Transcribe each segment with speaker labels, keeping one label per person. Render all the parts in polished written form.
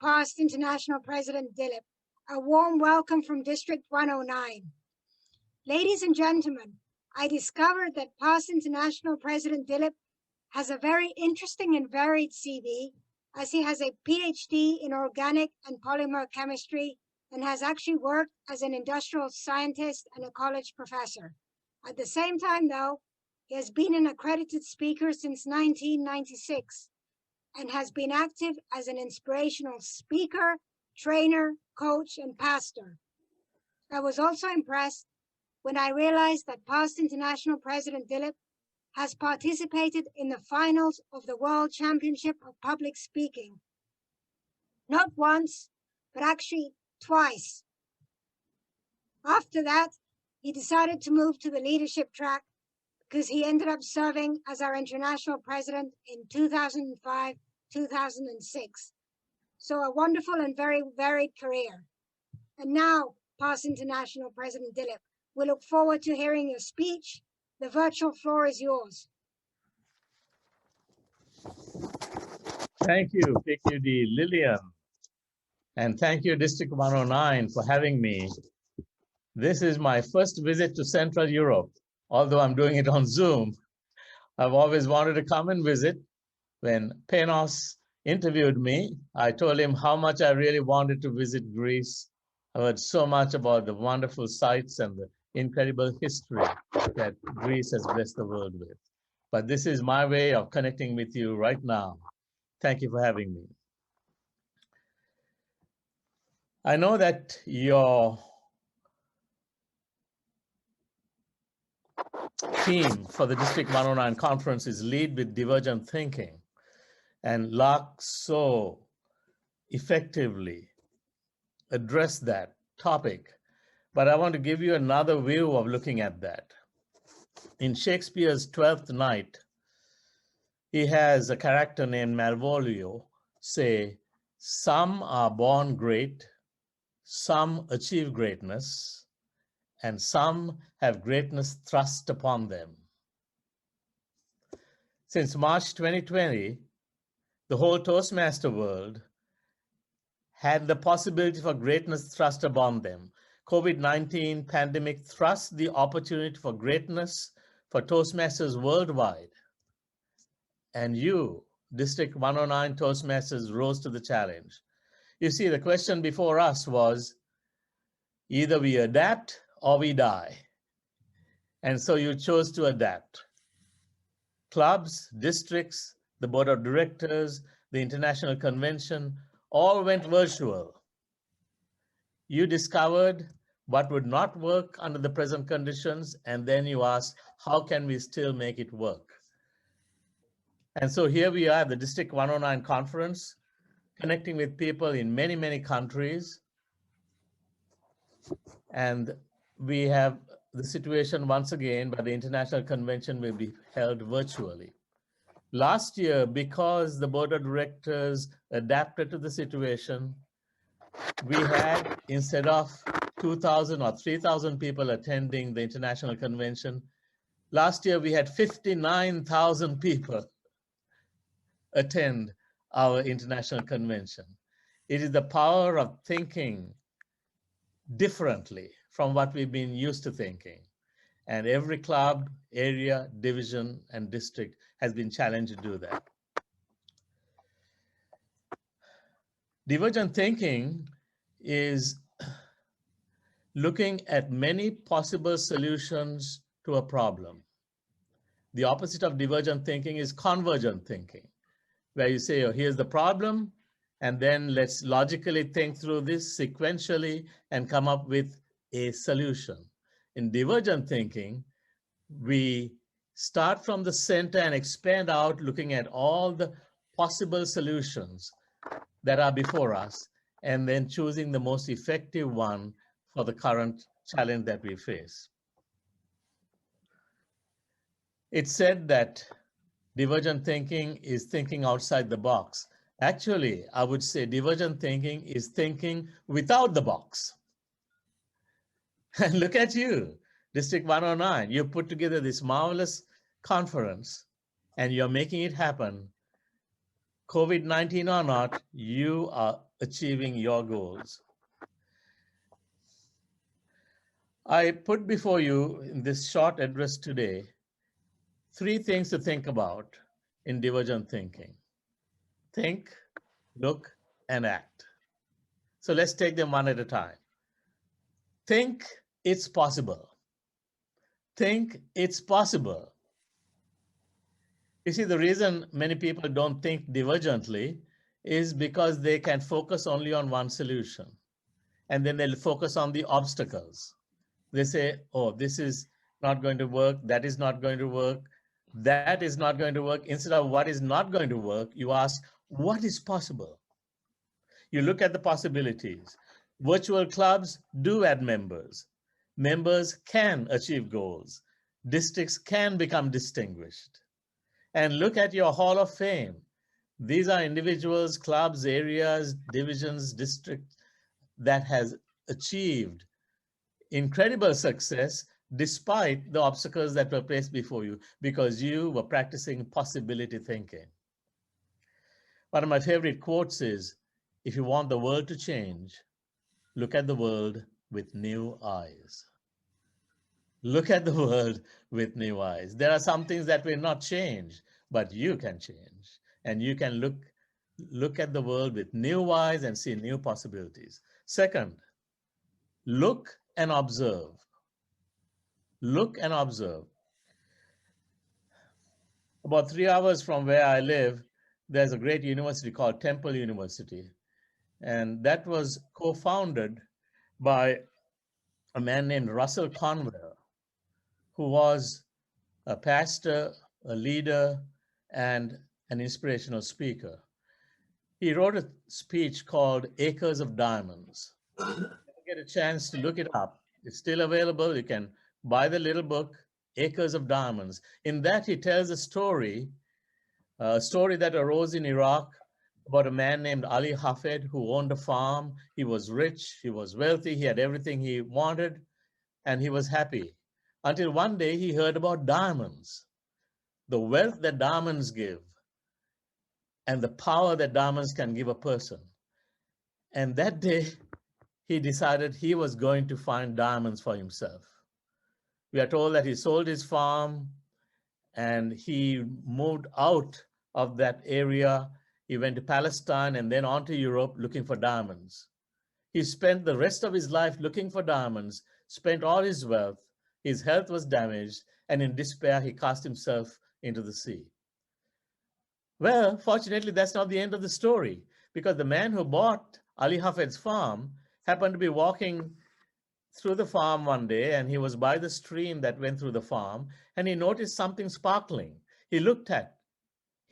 Speaker 1: past International President Dilip. A warm welcome from District 109. Ladies and gentlemen, I discovered that past International President Dilip has a very interesting and varied CV, as he has a Ph.D. in Organic and Polymer Chemistry and has actually worked as an industrial scientist and a college professor. At the same time, though, he has been an accredited speaker since 1996 and has been active as an inspirational speaker, trainer, coach, and pastor. I was also impressed when I realized that past International President Dilip has participated in the finals of the World Championship of Public Speaking. Not once, but actually twice. After that, he decided to move to the leadership track because he ended up serving as our international president in 2005, 2006. So a wonderful and very varied career. And now, past International President Dilip, we look forward to hearing your speech. The virtual floor is yours.
Speaker 2: Thank you, PhD Lillian. And thank you, District 109, for having me. This is my first visit to Central Europe. Although I'm doing it on Zoom, I've always wanted to come and visit. When Panos interviewed me, I told him how much I really wanted to visit Greece. I heard so much about the wonderful sites and the incredible history that Greece has blessed the world with. But this is my way of connecting with you right now. Thank you for having me. I know that your theme for the District 109 conference is Lead with Divergent Thinking, and Locke so effectively addressed that topic, but I want to give you another view of looking at that. In Shakespeare's Twelfth Night, he has a character named Malvolio say, "Some are born great, some achieve greatness, and some have greatness thrust upon them." Since March 2020, the whole Toastmaster world had the possibility for greatness thrust upon them. COVID-19 pandemic thrust the opportunity for greatness for Toastmasters worldwide. And you, District 109 Toastmasters, rose to the challenge. You see, the question before us was, either we adapt or we die. And so you chose to adapt. Clubs, districts, the board of directors, the international convention, all went virtual. You discovered what would not work under the present conditions, and then you asked, how can we still make it work? And so here we are at the District 109 conference, connecting with people in many, many countries. And we have the situation once again, but the international convention will be held virtually. Last year, because the board of directors adapted to the situation, we had, instead of 2,000 or 3,000 people attending the international convention, last year we had 59,000 people attend our international convention. It is the power of thinking differently from what we've been used to thinking. And every club, area, division, and district has been challenged to do that. Divergent thinking is looking at many possible solutions to a problem. The opposite of divergent thinking is convergent thinking, where you say, oh, here's the problem, and then let's logically think through this sequentially and come up with a solution. In divergent thinking, we start from the center and expand out, looking at all the possible solutions that are before us, and then choosing the most effective one for the current challenge that we face. It's said that divergent thinking is thinking outside the box. Actually, I would say divergent thinking is thinking without the box. And look at you, District 109, you put together this marvelous conference and you're making it happen. COVID-19 or not, you are achieving your goals. I put before you in this short address today 3 things to think about in divergent thinking: think, look, and act. So let's take them one at a time. Think it's possible. Think it's possible. You see, the reason many people don't think divergently is because they can focus only on one solution. And then they'll focus on the obstacles. They say, oh, this is not going to work, that is not going to work, that is not going to work. Instead of what is not going to work, you ask, what is possible? You look at the possibilities. Virtual clubs do add members. Members can achieve goals. Districts can become distinguished. And look at your Hall of Fame. These are individuals, clubs, areas, divisions, districts that has achieved incredible success despite the obstacles that were placed before you, because you were practicing possibility thinking. One of my favorite quotes is, if you want the world to change, look at the world with new eyes. Look at the world with new eyes. There are some things that will not change, but you can change. And you can look at the world with new eyes and see new possibilities. Second, look and observe. Look and observe. About 3 hours from where I live, there's a great university called Temple University. And that was co-founded by a man named Russell Conwell, who was a pastor, a leader, and an inspirational speaker. He wrote a speech called Acres of Diamonds. If you get a chance to look it up, it's still available. You can buy the little book, Acres of Diamonds. In that, he tells a story that arose in Iraq about a man named Ali Hafed who owned a farm. He was rich, he was wealthy, he had everything he wanted, and he was happy. Until one day he heard about diamonds, the wealth that diamonds give, and the power that diamonds can give a person. And that day, he decided he was going to find diamonds for himself. We are told that he sold his farm and he moved out of that area. He went to Palestine and then on to Europe looking for diamonds. He spent the rest of his life looking for diamonds, spent all his wealth, his health was damaged, and in despair, he cast himself into the sea. Well, fortunately, that's not the end of the story, because the man who bought Ali Hafed's farm happened to be walking through the farm one day, and he was by the stream that went through the farm, and he noticed something sparkling. He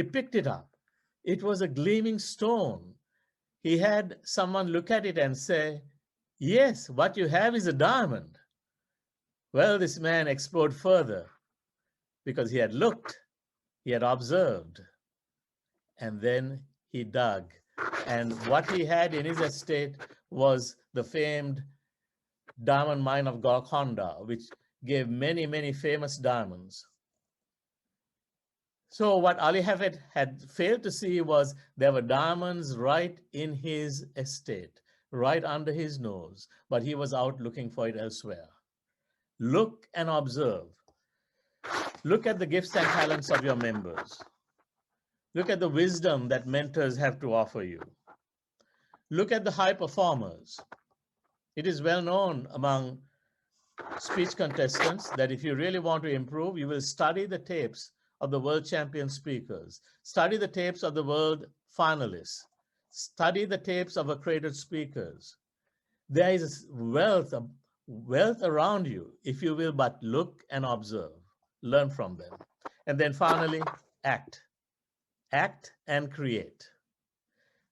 Speaker 2: picked it up. It was a gleaming stone. He had someone look at it and say, yes, what you have is a diamond. Well, this man explored further because he had looked, he had observed, and then he dug. And what he had in his estate was the famed diamond mine of Golconda, which gave many, many famous diamonds. So what Ali Hafed had failed to see was there were diamonds right in his estate, right under his nose, but he was out looking for it elsewhere. Look and observe. Look at the gifts and talents of your members. Look at the wisdom that mentors have to offer you. Look at the high performers. It is well known among speech contestants that if you really want to improve, you will study the tapes of the world champion speakers, study the tapes of the world finalists, study the tapes of accredited speakers. There is wealth around you if you will but look and observe, learn from them. And then finally, act and create.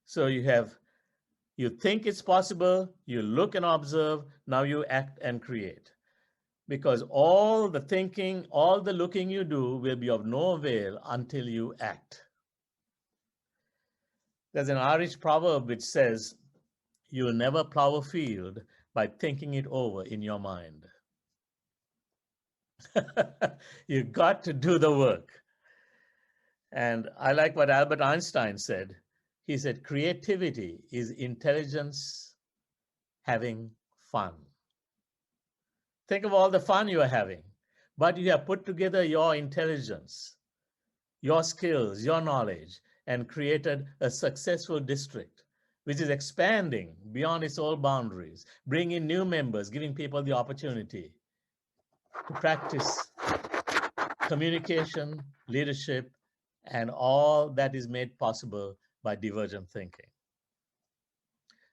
Speaker 2: So you think it's possible, you look and observe, now you act and create. Because all the thinking, all the looking you do will be of no avail until you act. There's an Irish proverb which says, you will never plow a field by thinking it over in your mind. You got to do the work. And I like what Albert Einstein said. He said, creativity is intelligence having fun. Think of all the fun you are having, but you have put together your intelligence, your skills, your knowledge, and created a successful district, which is expanding beyond its old boundaries, bringing in new members, giving people the opportunity to practice communication, leadership, and all that is made possible by divergent thinking.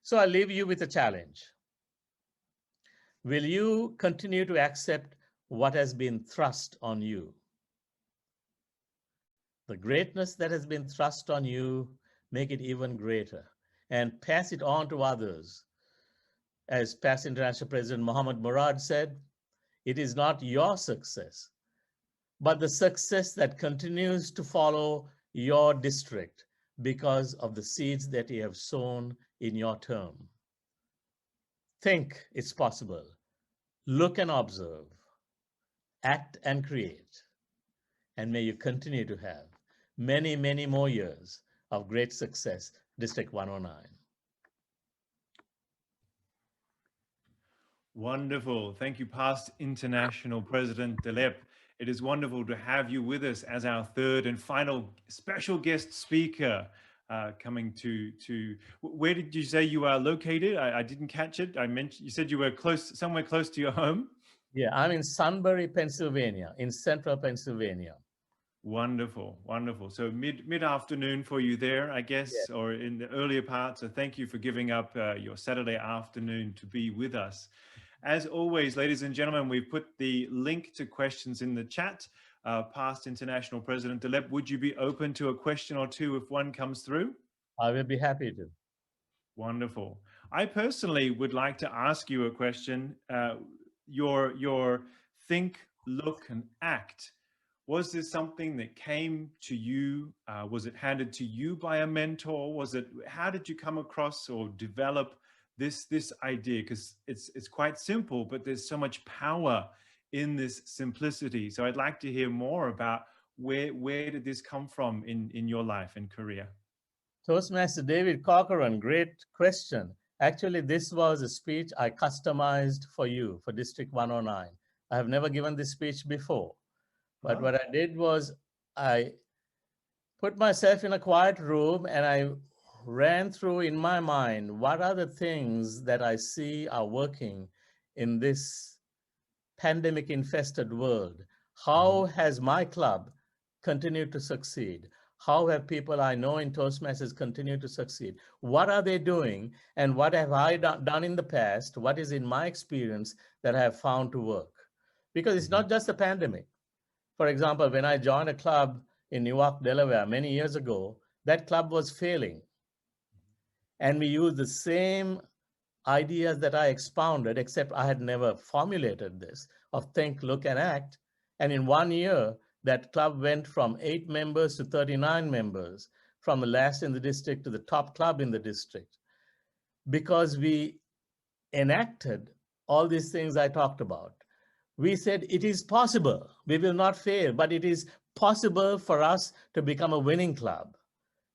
Speaker 2: So I leave you with a challenge. Will you continue to accept what has been thrust on you? The greatness that has been thrust on you, make it even greater and pass it on to others. As past International President Muhammad Murad said, it is not your success, but the success that continues to follow your district because of the seeds that you have sown in your term. Think it's possible. Look and observe. Act and create. And may you continue to have many, many more years of great success, District 109.
Speaker 3: Wonderful. Thank you, past International President Dilip. It is wonderful to have you with us as our third and final special guest speaker. Coming to where did you say you are located? I didn't catch it. You said you were somewhere close to your home.
Speaker 2: Yeah, I'm in Sunbury, Pennsylvania, in central Pennsylvania.
Speaker 3: Wonderful, wonderful. So mid-afternoon for you there, I guess,
Speaker 2: Yeah.
Speaker 3: or in the earlier part. So thank you for giving up your Saturday afternoon to be with us. As always, ladies and gentlemen, we've put the link to questions in the chat. Past International President Dilip, would you be open to a question or two if one comes through?
Speaker 2: I will be happy to.
Speaker 3: Wonderful. I personally would like to ask you a question. Your think, look, and act. Was this something that came to you? Was it handed to you by a mentor? How did you come across or develop this idea? Because it's quite simple, but there's so much power in this simplicity. So I'd like to hear more about where did this come from in your life and career?
Speaker 2: Toastmaster David Corcoran, great question. Actually, this was a speech I customized for you for District 109. I have never given this speech before. But what I did was I put myself in a quiet room and I ran through in my mind, what are the things that I see are working in this pandemic infested world? How has my club continued to succeed? How have people I know in Toastmasters continued to succeed? What are they doing? And what have I done in the past? What is in my experience that I have found to work? Because it's not just a pandemic. For example, when I joined a club in Newark, Delaware, many years ago, that club was failing. And we used the same ideas that I expounded, except I had never formulated this, of think, look, and act. And in 1 year, that club went from 8 members to 39 members, from the last in the district to the top club in the district, because we enacted all these things I talked about. We said it is possible. We will not fail, but it is possible for us to become a winning club.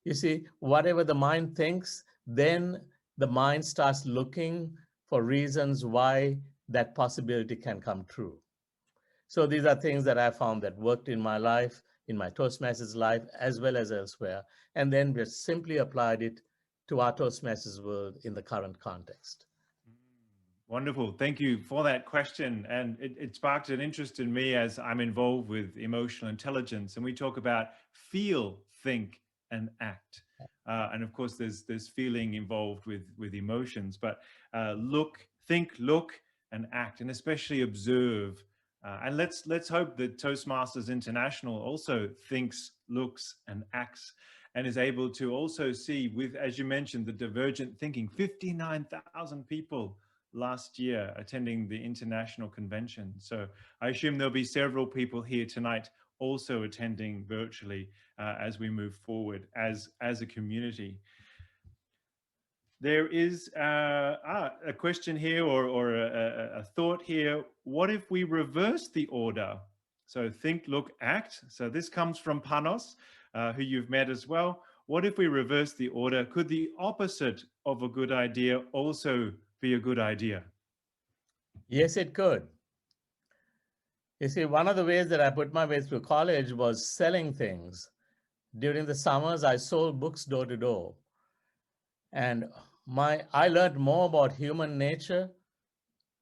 Speaker 2: You see, whatever the mind thinks, then the mind starts looking for reasons why that possibility can come true. So these are things that I found that worked in my life, in my Toastmasters life, as well as elsewhere. And then we simply applied it to our Toastmasters world in the current context.
Speaker 3: Wonderful. Thank you for that question. And it sparked an interest in me as I'm involved with emotional intelligence. And we talk about feel, think, and act. And of course, there's feeling involved with emotions, but think, look, and act, and especially observe. And let's hope that Toastmasters International also thinks, looks, and acts, and is able to also see with, as you mentioned, the divergent thinking, 59,000 people last year attending the international convention. So I assume there'll be several people here tonight also attending virtually as we move forward as a community. There is a question here or a thought here. What if we reverse the order? So think, look, act. So this comes from Panos, who you've met as well. What if we reverse the order? Could the opposite of a good idea also be a good idea?
Speaker 2: Yes, it could. You see, one of the ways that I put my way through college was selling things. During the summers, I sold books door to door. And I learned more about human nature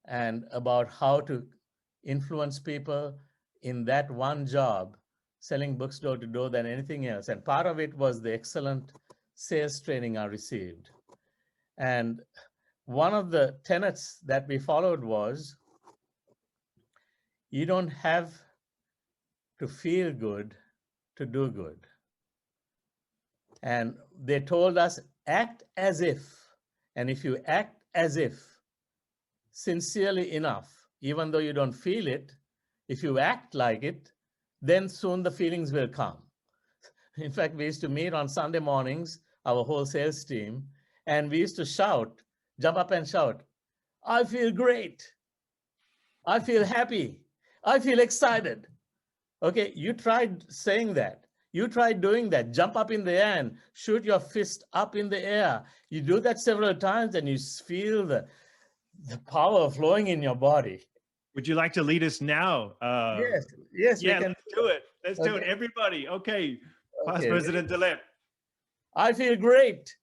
Speaker 2: and about how to influence people in that one job, selling books door to door, than anything else. And part of it was the excellent sales training I received. And one of the tenets that we followed was, you don't have to feel good to do good. And they told us, act as if. And if you act as if sincerely enough, even though you don't feel it, if you act like it, then soon the feelings will come. In fact, we used to meet on Sunday mornings, our whole sales team, and we used to shout, jump up and shout, I feel great. I feel happy. I feel excited. Okay, you tried saying that. You try doing that. Jump up in the air and shoot your fist up in the air. You do that several times and you feel the power flowing in your body.
Speaker 3: Would you like to lead us now?
Speaker 2: Yes,
Speaker 3: yeah,
Speaker 2: we can.
Speaker 3: let's do it. Let's do it,
Speaker 2: Okay.
Speaker 3: everybody. Okay, Past
Speaker 2: Okay.
Speaker 3: President Dilip.
Speaker 2: I feel great.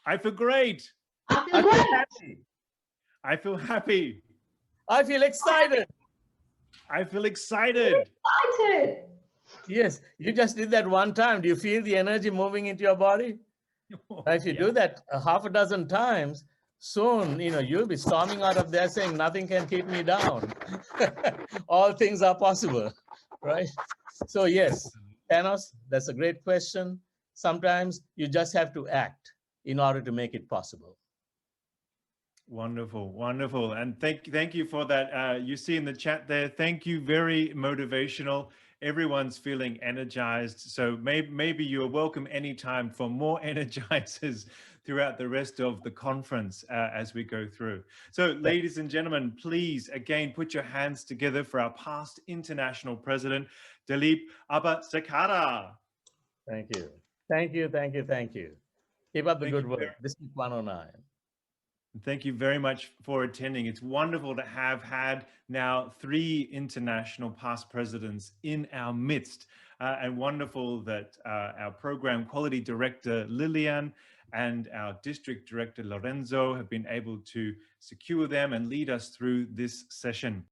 Speaker 3: I feel great.
Speaker 2: I feel happy.
Speaker 3: I feel happy.
Speaker 2: I feel excited.
Speaker 3: I feel excited.
Speaker 4: Excited.
Speaker 2: Yes, you just did that one time. Do you feel the energy moving into your body? If you do that half a dozen times, soon, you'll be storming out of there saying, nothing can keep me down. All things are possible, right? So yes, Thanos, that's a great question. Sometimes you just have to act in order to make it possible.
Speaker 3: Wonderful, wonderful. And thank you for that. You see in the chat there, thank you, very motivational. Everyone's feeling energized. So maybe you're welcome anytime for more energizers throughout the rest of the conference as we go through. So ladies and gentlemen, please, again, put your hands together for our past international president, Dilip Abayasekara.
Speaker 2: Thank you. Thank you, thank you, thank you. Keep up the good work. District 109.
Speaker 3: Thank you very much for attending. It's wonderful to have had now 3 international past presidents in our midst, and wonderful that our program quality director Lillian and our district director Lorenzo have been able to secure them and lead us through this session.